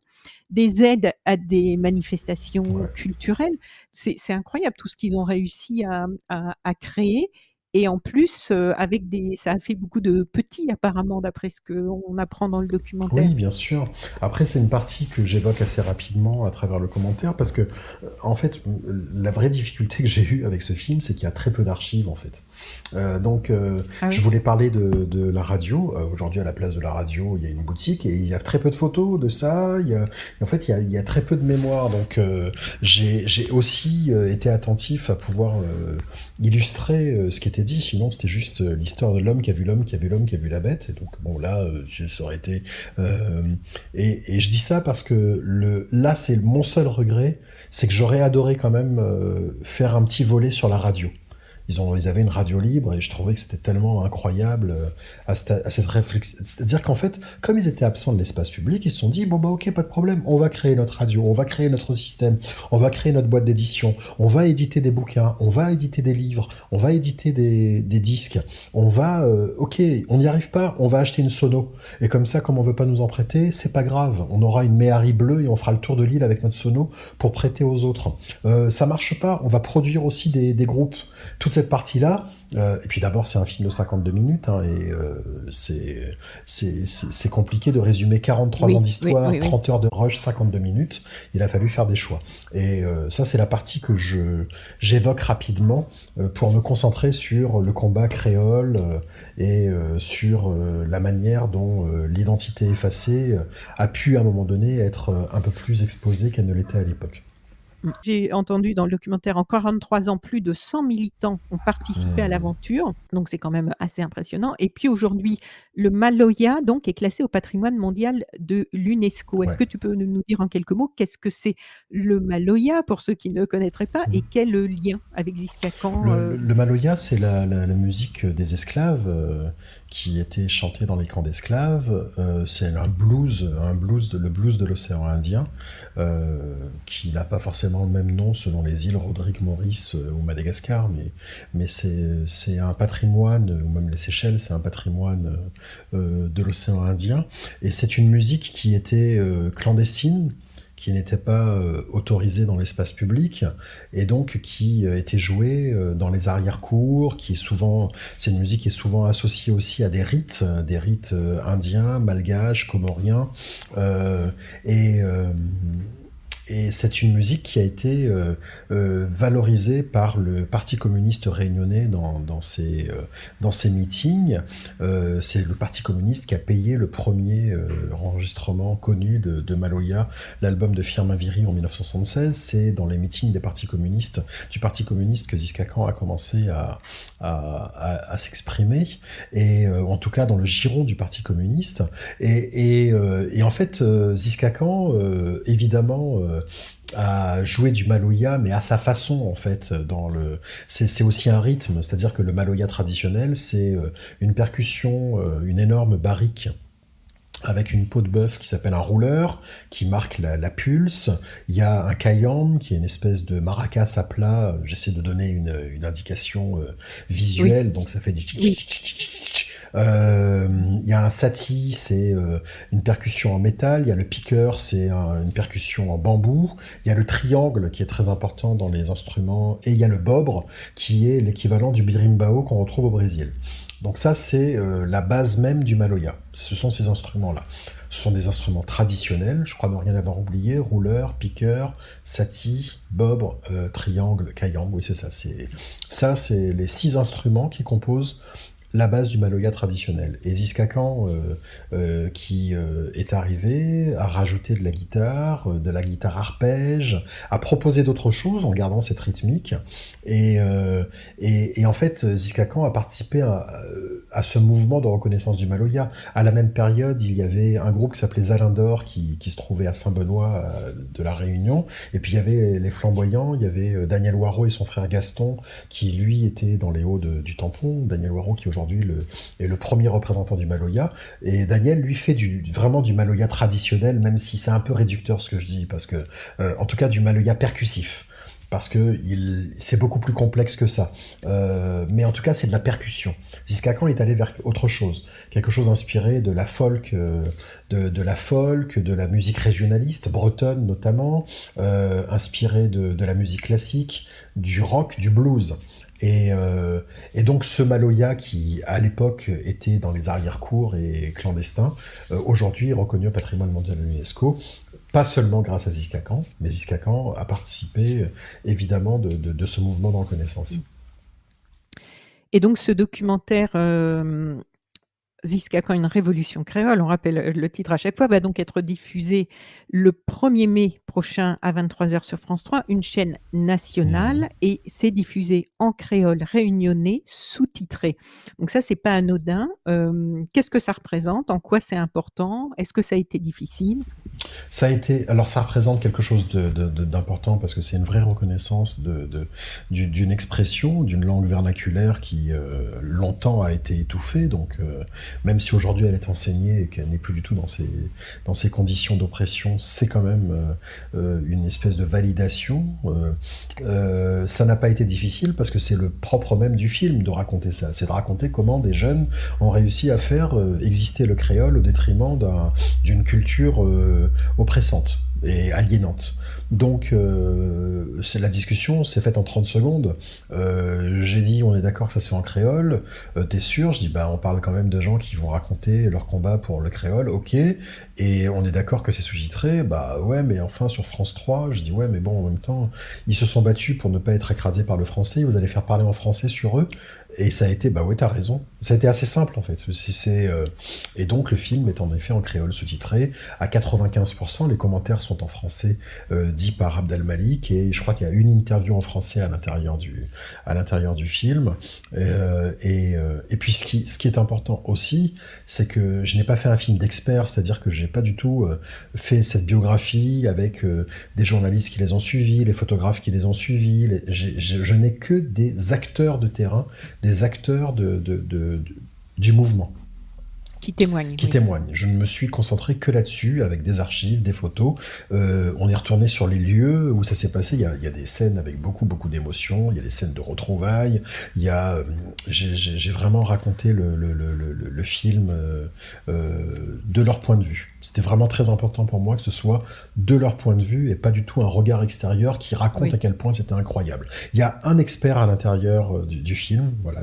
des aides à des manifestations Ouais. culturelles. C'est incroyable tout ce qu'ils ont réussi à créer et en plus, avec des ça a fait beaucoup de petits apparemment d'après ce qu'on apprend dans le documentaire. Oui, bien sûr. Après, c'est une partie que j'évoque assez rapidement à travers le commentaire, parce que, en fait, la vraie difficulté que j'ai eue avec ce film, c'est qu'il y a très peu d'archives, en fait. Donc, Ah je oui? voulais parler de la radio. Aujourd'hui, à la place de la radio, il y a une boutique et il y a très peu de photos de ça. En fait, il y a très peu de mémoire. Donc, j'ai aussi été attentif à pouvoir illustrer ce qui était dit. Sinon, c'était juste l'histoire de l'homme qui a vu l'homme, qui a vu l'homme, qui a vu la bête. Et donc, bon, là, ça aurait été... euh, et je dis ça parce que là, c'est mon seul regret, c'est que j'aurais adoré quand même faire un petit volet sur la radio. Ils avaient une radio libre et je trouvais que c'était tellement incroyable à cette réflexion. C'est-à-dire qu'en fait, comme ils étaient absents de l'espace public, ils se sont dit, bon bah ok, pas de problème, on va créer notre radio, on va créer notre système, on va créer notre boîte d'édition, on va éditer des bouquins, on va éditer des livres, on va éditer des disques, on va, ok, on n'y arrive pas, on va acheter une sono. Et comme ça, comme on veut pas nous en prêter, c'est pas grave, on aura une Méhari bleue et on fera le tour de l'île avec notre sono pour prêter aux autres. Ça marche pas, on va produire aussi des groupes. Toute cette partie-là, et puis d'abord c'est un film de 52 minutes, hein, et c'est compliqué de résumer 43 ans Oui, oui, d'histoire, oui, oui. 30 heures de rush, 52 minutes, il a fallu faire des choix. Et ça c'est la partie que j'évoque rapidement pour me concentrer sur le combat créole et sur la manière dont l'identité effacée a pu à un moment donné être un peu plus exposée qu'elle ne l'était à l'époque. J'ai entendu dans le documentaire, en 43 ans, plus de 100 militants ont participé à Mmh. l'aventure, donc c'est quand même assez impressionnant. Et puis aujourd'hui, le Maloya donc est classé au patrimoine mondial de l'UNESCO. Est-ce Ouais. que tu peux nous dire en quelques mots qu'est-ce que c'est le Maloya pour ceux qui ne connaîtraient pas et Mmh. quel est le lien avec Ziska Khan Le Maloya, c'est la musique des esclaves qui était chantée dans les camps d'esclaves. C'est le blues de l'océan Indien, qui n'a pas forcément le même nom selon les îles, Rodrigue, Maurice ou Madagascar, mais c'est un patrimoine, ou même les Seychelles, c'est un patrimoine de l'océan Indien. Et c'est une musique qui était clandestine, qui n'était pas autorisée dans l'espace public et donc qui était jouée dans les arrière-cours, c'est une musique qui est souvent associée aussi à des rites indiens, malgaches, comoriens, euh, et euh, et c'est une musique qui a été valorisée par le Parti communiste réunionnais dans ses meetings. C'est le Parti communiste qui a payé le premier enregistrement connu de Maloya, l'album de Firmin Viry en 1976. C'est dans les meetings du Parti communiste que Ziska Khan a commencé à s'exprimer, et en tout cas dans le giron du Parti communiste. Et en fait, Ziska Khan, évidemment, à jouer du maloya, mais à sa façon en fait. C'est aussi un rythme, c'est-à-dire que le maloya traditionnel, c'est une percussion, une énorme barrique avec une peau de bœuf qui s'appelle un rouleur, qui marque la pulse. Il y a un kayam, qui est une espèce de maracas à plat. J'essaie de donner une indication Oui, visuelle, donc ça fait du... oui. Il y a un sati, c'est une percussion en métal. Il y a le piqueur, c'est une percussion en bambou. Il y a le triangle, qui est très important dans les instruments. Et il y a le bobre, qui est l'équivalent du birimbao qu'on retrouve au Brésil. Donc ça, c'est la base même du maloya. Ce sont ces instruments-là. Ce sont des instruments traditionnels, je crois ne rien avoir oublié, rouleur, piqueur, sati, bobre, triangle, kayam, oui c'est ça. C'est les 6 instruments qui composent la base du maloya traditionnel. Et Ziskakan, qui est arrivé, a rajouté de la guitare arpège, a proposé d'autres choses en gardant cette rythmique. Et en fait, Ziskakan a participé à ce mouvement de reconnaissance du maloya. À la même période, il y avait un groupe qui s'appelait Zalindor, qui se trouvait à Saint-Benoît de la Réunion. Et puis il y avait les Flamboyants, il y avait Daniel Waro et son frère Gaston, qui lui était dans les hauts du Tampon. Daniel Waro qui aujourd'hui est le premier représentant du maloya. Et Daniel, lui, fait vraiment du maloya traditionnel, même si c'est un peu réducteur ce que je dis, parce que, en tout cas, du maloya percussif. Parce que c'est beaucoup plus complexe que ça. Mais en tout cas, c'est de la percussion. Ziskakan est allé vers autre chose. Quelque chose inspiré de la folk, de la musique régionaliste, bretonne notamment, inspiré de la musique classique, du rock, du blues. Et donc ce maloya qui, à l'époque, était dans les arrière-cours et clandestin, aujourd'hui est reconnu au patrimoine mondial de l'UNESCO, pas seulement grâce à Ziskakan, mais Ziskakan a participé évidemment de ce mouvement de reconnaissance. Et donc ce documentaire Ziskakan, une révolution créole, on rappelle le titre à chaque fois, va donc être diffusé le 1er mai prochain à 23h sur France 3, une chaîne nationale, et c'est diffusé en créole réunionnais, sous-titré. Donc ça, c'est pas anodin. Qu'est-ce que ça représente? En quoi c'est important? Est-ce que ça a été difficile? Alors ça représente quelque chose d'important parce que c'est une vraie reconnaissance d'une expression, d'une langue vernaculaire qui longtemps a été étouffée. Donc même si aujourd'hui elle est enseignée et qu'elle n'est plus du tout dans ces conditions d'oppression, c'est quand même une espèce de validation. Ça n'a pas été difficile parce que c'est le propre même du film de raconter ça. C'est de raconter comment des jeunes ont réussi à faire exister le créole au détriment d'une culture oppressante et aliénante. Donc la discussion s'est faite en 30 secondes. J'ai dit on est d'accord que ça se fait en créole, t'es sûr? Je dis bah on parle quand même de gens qui vont raconter leur combat pour le créole, ok, et on est d'accord que c'est sous-titré, bah ouais mais enfin sur France 3, je dis ouais mais bon en même temps ils se sont battus pour ne pas être écrasés par le français, vous allez faire parler en français sur eux, et ça a été bah ouais t'as raison, ça a été assez simple en fait, et donc le film est en effet en créole sous-titré à 95%, les commentaires sont en français dit par Abd al-Malik, et je crois qu'il y a une interview en français à l'intérieur du film. Et puis ce qui est important aussi, c'est que je n'ai pas fait un film d'expert, c'est-à-dire que j'ai pas du tout fait cette biographie avec des journalistes qui les ont suivis, les photographes qui les ont suivis. Je n'ai que des acteurs de terrain, des acteurs du mouvement. Qui témoigne. Qui témoigne. Je ne me suis concentré que là-dessus, avec des archives, des photos. On est retourné sur les lieux où ça s'est passé. Il y a des scènes avec beaucoup, beaucoup d'émotions. Il y a des scènes de retrouvailles. J'ai vraiment raconté le film de leur point de vue. C'était vraiment très important pour moi que ce soit de leur point de vue et pas du tout un regard extérieur qui raconte à quel point c'était incroyable. Il y a un expert à l'intérieur du film, voilà,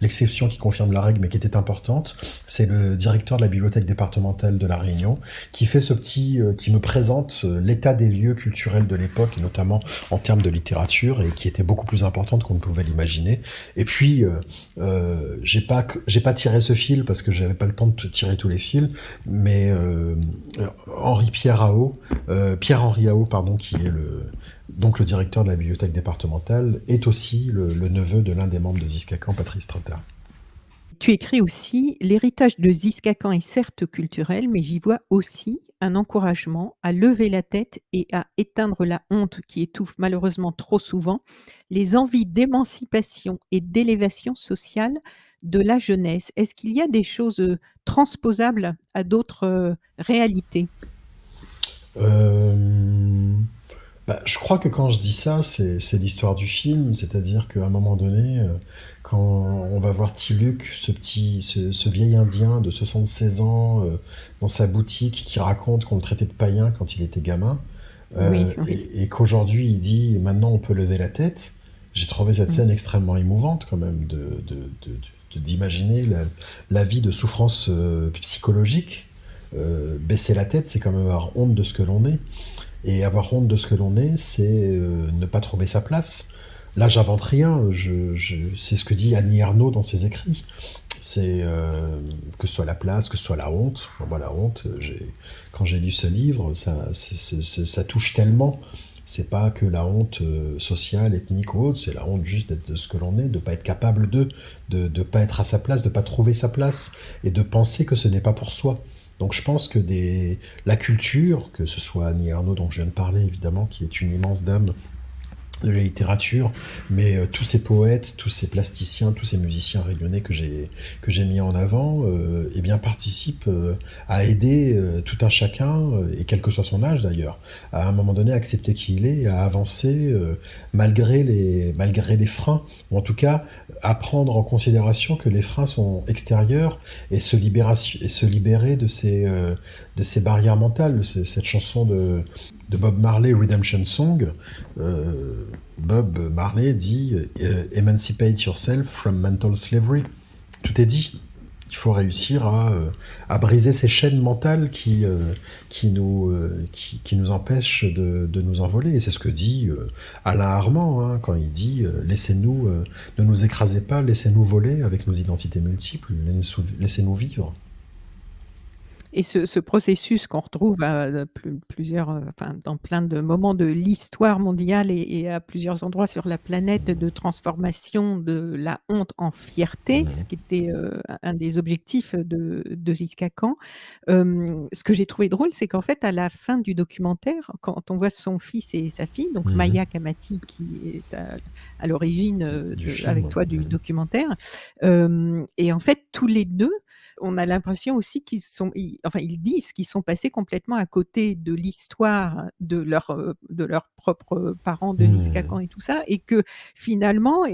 l'exception qui confirme la règle mais qui était importante, c'est le directeur de la bibliothèque départementale de La Réunion qui fait qui me présente l'état des lieux culturels de l'époque et notamment en termes de littérature et qui était beaucoup plus importante qu'on ne pouvait l'imaginer. Et puis j'ai pas tiré ce fil parce que j'avais pas le temps de tirer tous les fils, mais Pierre-Henri Ao, pardon, qui est donc le directeur de la bibliothèque départementale, est aussi le neveu de l'un des membres de Ziskakan, Patrice Trotter. Tu écris aussi: «L'héritage de Ziska Khan est certes culturel, mais j'y vois aussi un encouragement à lever la tête et à éteindre la honte qui étouffe malheureusement trop souvent les envies d'émancipation et d'élévation sociale de la jeunesse». Est-ce qu'il y a des choses, transposables à d'autres, réalités? Hem, je crois que quand je dis ça, c'est l'histoire du film. C'est-à-dire qu'à un moment donné, quand on va voir Tiluk, ce vieil Indien de 76 ans, dans sa boutique, qui raconte qu'on le traitait de païen quand il était gamin, Oui, oui. et qu'aujourd'hui il dit: «Maintenant on peut lever la tête». J'ai trouvé cette Mmh. scène extrêmement émouvante quand même d'imaginer la vie de souffrance, psychologique. Baisser la tête, c'est quand même avoir honte de ce que l'on est. Et avoir honte de ce que l'on est, c'est ne pas trouver sa place. Là, j'invente rien. C'est ce que dit Annie Ernaux dans ses écrits. C'est que ce soit la place, que ce soit la honte. Enfin, moi, la honte, quand j'ai lu ce livre, ça touche tellement. C'est pas que la honte sociale, ethnique ou autre, c'est la honte juste d'être de ce que l'on est, de pas être capable de pas être à sa place, de pas trouver sa place, et de penser que ce n'est pas pour soi. Donc je pense que la culture, que ce soit Annie Ernaux dont je viens de parler évidemment, qui est une immense dame de la littérature, mais tous ces poètes, tous ces plasticiens, tous ces musiciens rayonnés que j'ai mis en avant, eh bien participent à aider tout un chacun, et quel que soit son âge d'ailleurs, à un moment donné accepter qui il est, et à avancer malgré les freins, ou en tout cas à prendre en considération que les freins sont extérieurs, et se libérer de ces barrières mentales. Cette chanson de Bob Marley, Redemption Song, Bob Marley dit Emancipate yourself from mental slavery. Tout est dit. Il faut réussir à briser ces chaînes mentales qui nous empêchent de nous envoler. Et c'est ce que dit Alain Armand, hein, quand il dit laissez-nous, ne nous écrasez pas, laissez-nous voler avec nos identités multiples, laissez-nous vivre. Et ce processus qu'on retrouve à plusieurs, enfin, dans plein de moments de l'histoire mondiale et à plusieurs endroits sur la planète, de transformation de la honte en fierté, ce Mhm. qui était, un des objectifs de Ziska Khan. Ce que j'ai trouvé drôle, c'est qu'en fait, à la fin du documentaire, quand on voit son fils et sa fille, donc Mhm. Maya Kamati qui est à l'origine, Du avec film. toi du Mhm. documentaire, et en fait, tous les 2 on a l'impression aussi ils disent qu'ils sont passés complètement à côté de l'histoire de leurs propres parents de Ziska Mhm. Khan et tout ça, et que finalement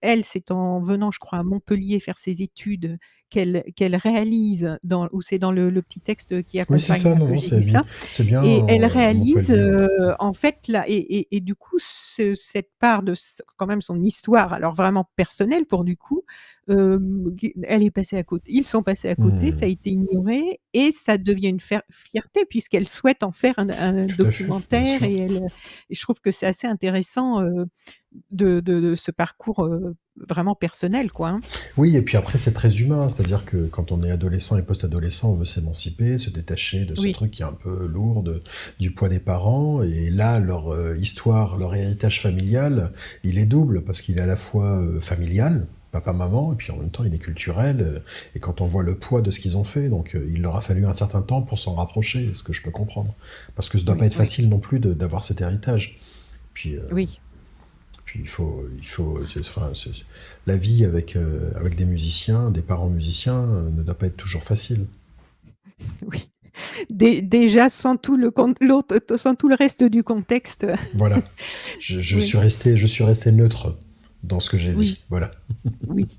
elle, c'est en venant, je crois, à Montpellier faire ses études qu'elle réalise où c'est dans le petit texte qui Oui, c'est accompagne ça, là non, que non, j'ai lu ça, c'est bien et elle réalise, Montpellier, ouais. en fait là et du coup cette part de quand même son histoire, alors vraiment personnelle pour du coup, qui elle est passée à côté, ils sont passés à côté, ça a Mhm. été ignoré et ça devient une fierté puisqu'elle souhaite en faire un Tout à fait, bien documentaire, sûr. et je trouve que c'est assez intéressant, de ce parcours, vraiment personnel quoi, hein. Oui, et puis après, c'est très humain, c'est-à-dire que quand on est adolescent et post-adolescent, on veut s'émanciper, se détacher de ce Oui, truc qui est un peu lourd, du poids des parents, et là, leur histoire, leur héritage familial, il est double, parce qu'il est à la fois familial, papa-maman, et puis en même temps, il est culturel, et quand on voit le poids de ce qu'ils ont fait, donc il leur a fallu un certain temps pour s'en rapprocher, ce que je peux comprendre. Parce que ça doit pas oui, être oui, facile non plus d'avoir cet héritage. Puis, oui, puis enfin, la vie avec des musiciens, des parents musiciens, ne doit pas être toujours facile. oui. Déjà sans tout le reste du contexte, Voilà. Je oui, suis resté neutre dans ce que j'ai oui, dit. Voilà. oui.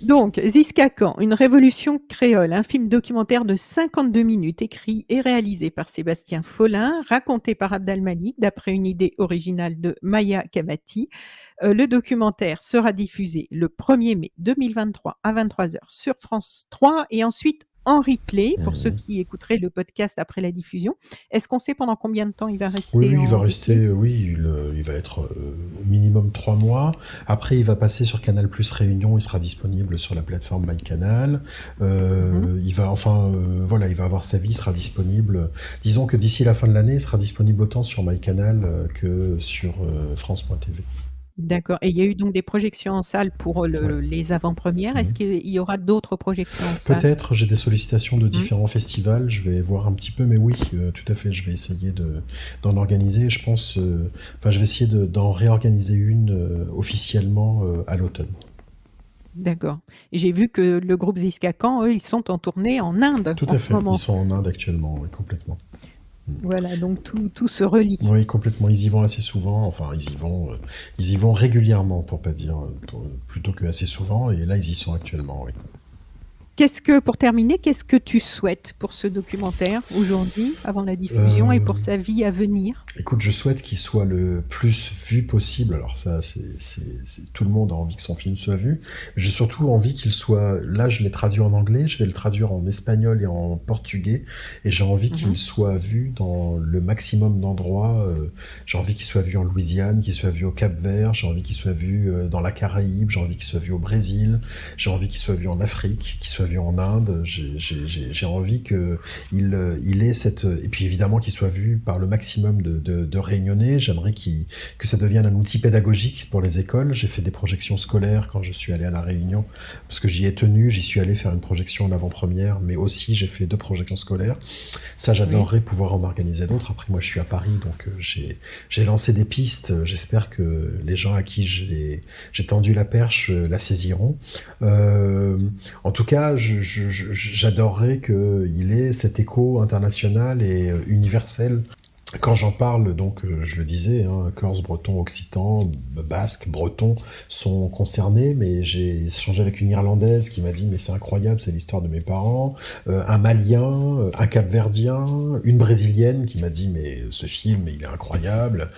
Donc, Ziska Khan, une révolution créole, un film documentaire de 52 minutes, écrit et réalisé par Sébastien Follin, raconté par Abdal Malik, d'après une idée originale de Maya Kamati. Le documentaire sera diffusé le 1er mai 2023 à 23h sur France 3 et ensuite en replay pour ceux Mhm. qui écouteraient le podcast après la diffusion. Est-ce qu'on sait pendant combien de temps il va Oui, rester oui, il va en replay? rester, oui, il va être au minimum 3 mois. Après, il va passer sur Canal Plus Réunion. Il sera disponible sur la plateforme MyCanal. Mmh. Voilà, il va avoir sa vie. Il sera disponible. Disons que d'ici la fin de l'année, il sera disponible autant sur MyCanal que sur France.tv. D'accord, et il y a eu donc des projections en salle pour Ouais. les avant-premières. Est-ce Mmh. qu'il y aura d'autres projections en salle? Peut-être, j'ai des sollicitations de Mmh. différents festivals, je vais voir un petit peu, mais oui, tout à fait, je vais essayer d'en organiser. Je pense, enfin, je vais essayer d'en réorganiser une officiellement à l'automne. D'accord. Et j'ai vu que le groupe Ziska-Can, eux, ils sont en tournée en Inde Tout en à ce fait, ils moment. sont en Inde actuellement, oui, complètement. Mm. Voilà, donc tout se relie. Oui, complètement. Ils y vont assez souvent. Enfin, ils y vont régulièrement, pour pas dire, plutôt que assez souvent. Et là, ils y sont actuellement, oui. Pour terminer, qu'est-ce que tu souhaites pour ce documentaire aujourd'hui, avant la diffusion, et Euh, pour sa vie à venir? Écoute, je souhaite qu'il soit le plus vu possible. Alors ça, tout le monde a envie que son film soit vu. J'ai surtout envie qu'il soit... Là, je l'ai traduit en anglais, je vais le traduire en espagnol et en portugais. Et j'ai envie Mmh. qu'il soit vu dans le maximum d'endroits. J'ai envie qu'il soit vu en Louisiane, qu'il soit vu au Cap-Vert, j'ai envie qu'il soit vu dans la Caraïbe, j'ai envie qu'il soit vu au Brésil, j'ai envie qu'il soit vu en Afrique, qu'il soit vu en Inde. J'ai envie qu'il ait cette... Et puis évidemment qu'il soit vu par le maximum de Réunionnais. J'aimerais que ça devienne un outil pédagogique pour les écoles. J'ai fait des projections scolaires quand je suis allé à La Réunion, parce que j'y ai tenu. J'y suis allé faire une projection en avant-première, mais aussi j'ai fait 2 projections scolaires. Ça, Oui. j'adorerais pouvoir en organiser d'autres. Après, moi, je suis à Paris, donc j'ai lancé des pistes. J'espère que les gens à qui j'ai tendu la perche la saisiront. Euh, En tout cas, j'adorerais qu'il ait cet écho international et universel. Quand j'en parle, donc, je le disais, hein, Corse, Breton, Occitan, Basque, Breton sont concernés, mais j'ai échangé avec une Irlandaise qui m'a dit mais c'est incroyable, c'est l'histoire de mes parents, un Malien, un Cap-Verdien, une Brésilienne qui m'a dit mais ce film il est incroyable,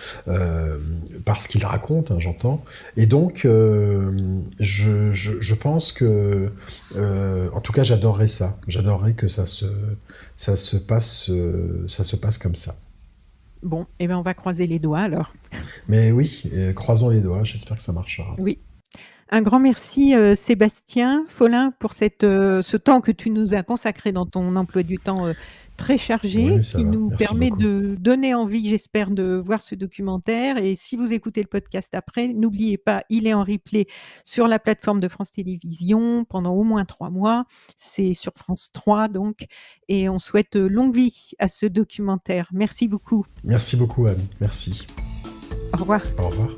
parce qu'il raconte, hein, j'entends, et donc je pense que, en tout cas j'adorerais que ça se passe comme ça. Bon, eh bien, on va croiser les doigts alors. Mais oui, croisons les doigts, j'espère que ça marchera. Oui. Un grand merci, Sébastien Folin, pour ce temps que tu nous as consacré dans ton emploi du temps, très chargé, Oui, ça qui va. nous Merci permet beaucoup. de donner envie, j'espère, de voir ce documentaire. Et si vous écoutez le podcast après, n'oubliez pas, il est en replay sur la plateforme de France Télévisions pendant au moins 3 mois. C'est sur France 3 donc, et on souhaite, longue vie à ce documentaire. Merci beaucoup. Merci beaucoup, Anne. Merci. Au revoir. Au revoir.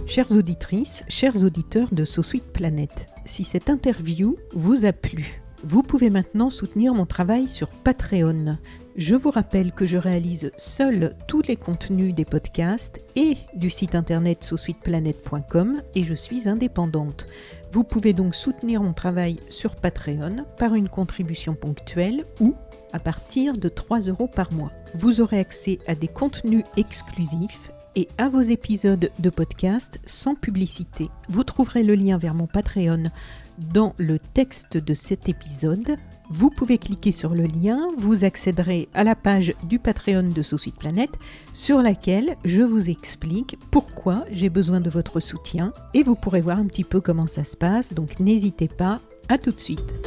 Chères auditrices, chers auditeurs de So Sweet Planet, si cette interview vous a plu, vous pouvez maintenant soutenir mon travail sur Patreon. Je vous rappelle que je réalise seule tous les contenus des podcasts et du site internet sosweetplanet.com et je suis indépendante. Vous pouvez donc soutenir mon travail sur Patreon par une contribution ponctuelle ou à partir de 3 € par mois. Vous aurez accès à des contenus exclusifs et à vos épisodes de podcast sans publicité. Vous trouverez le lien vers mon Patreon dans le texte de cet épisode. Vous pouvez cliquer sur le lien, vous accéderez à la page du Patreon de So Sweet Planet sur laquelle je vous explique pourquoi j'ai besoin de votre soutien et vous pourrez voir un petit peu comment ça se passe, donc n'hésitez pas, à tout de suite.